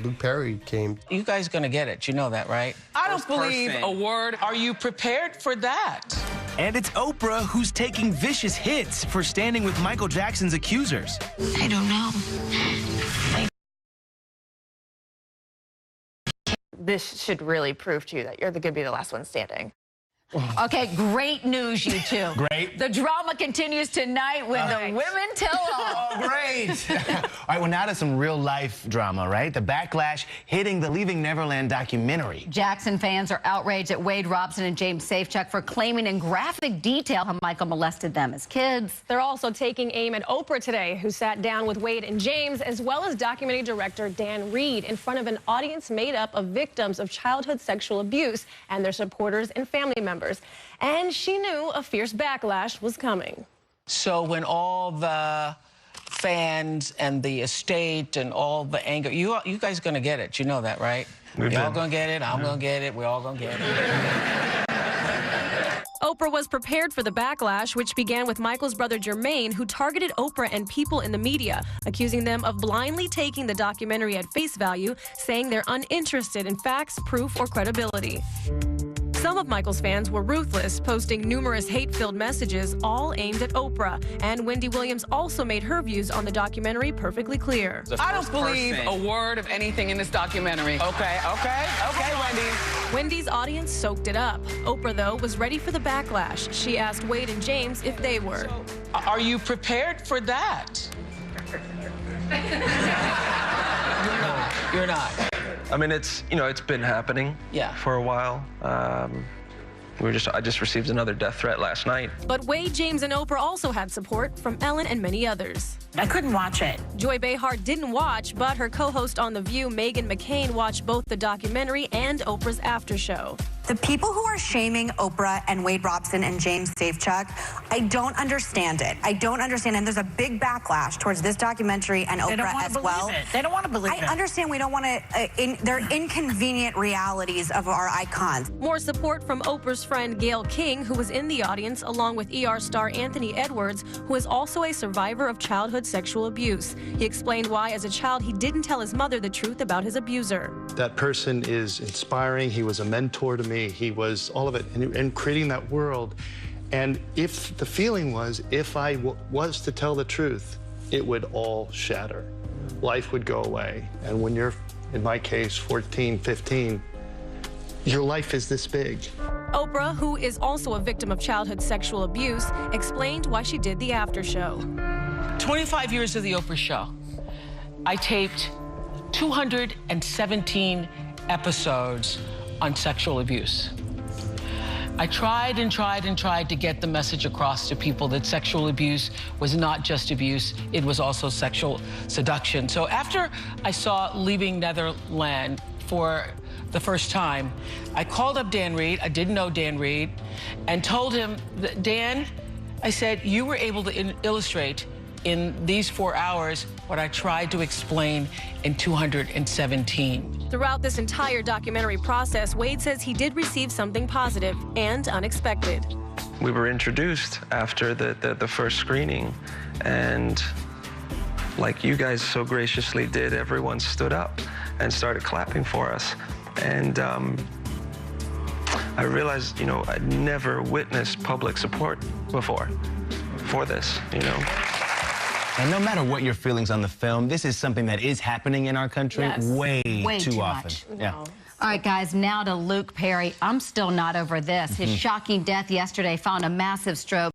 Luke Perry came. You guys gonna get it. You know that, right? I don't believe a word. Are you prepared for that? And it's Oprah who's taking vicious hits for standing with Michael Jackson's accusers. I don't know. This should really prove to you that you're going to be the last one standing. Okay, great news, you two. Great. The drama continues tonight when the women tell all. Oh, great. All right, well, now to some real-life drama, right? The backlash hitting the Leaving Neverland documentary. Jackson fans are outraged at Wade Robson and James Safechuck for claiming in graphic detail how Michael molested them as kids. They're also taking aim at Oprah today, who sat down with Wade and James, as well as documentary director Dan Reed, in front of an audience made up of victims of childhood sexual abuse and their supporters and family members. And she knew a fierce backlash was coming. So when all the fans and the estate and all the anger, you guys gonna get it. You know that, right? Y'all gonna get it. I'm gonna get it. We're all gonna get it. Oprah was prepared for the backlash, which began with Michael's brother Jermaine, who targeted Oprah and people in the media, accusing them of blindly taking the documentary at face value, saying they're uninterested in facts, proof, or credibility. Some of Michael's fans were ruthless, posting numerous hate-filled messages, all aimed at Oprah. And Wendy Williams also made her views on the documentary perfectly clear. I don't believe a word of anything in this documentary. Okay, Wendy. Wendy's audience soaked it up. Oprah, though, was ready for the backlash. She asked Wade and James if they were. Are you prepared for that? You're not. I mean, it's been happening for a while. I just received another death threat last night. But Wade, James, and Oprah also had support from Ellen and many others. I couldn't watch it. Joy Behar didn't watch, but her co-host on The View, Meghan McCain, watched both the documentary and Oprah's after show. The people who are shaming Oprah and Wade Robson and James Safechuck, I don't understand it. I don't understand, and there's a big backlash towards this documentary and Oprah as well. They don't want to believe it. I understand we don't want to, they're inconvenient realities of our icons. More support from Oprah's friend Gayle King, who was in the audience, along with ER star Anthony Edwards, who is also a survivor of childhood sexual abuse. He explained why, as a child, he didn't tell his mother the truth about his abuser. That person is inspiring. He was a mentor to me. He was all of it, and creating that world. And if the feeling was, if I was to tell the truth, it would all shatter. Life would go away. And when you're, in my case, 14, 15, your life is this big. Oprah, who is also a victim of childhood sexual abuse, explained why she did the after show. 25 years of the Oprah show. I taped 217 episodes on sexual abuse. I tried and tried and tried to get the message across to people that sexual abuse was not just abuse, it was also sexual seduction. So after I saw Leaving Neverland for the first time, I called up Dan Reed, I didn't know Dan Reed, and told him, that, Dan, I said, you were able to illustrate in these 4 hours what I tried to explain in 217. Throughout this entire documentary process, Wade says he did receive something positive and unexpected. We were introduced after the first screening, and like you guys so graciously did, everyone stood up and started clapping for us. And I realized, I'd never witnessed public support before for this, And no matter what your feelings on the film, this is something that is happening in our country way too often. Much. Yeah. All right, guys, now to Luke Perry. I'm still not over this. His shocking death yesterday following a massive stroke.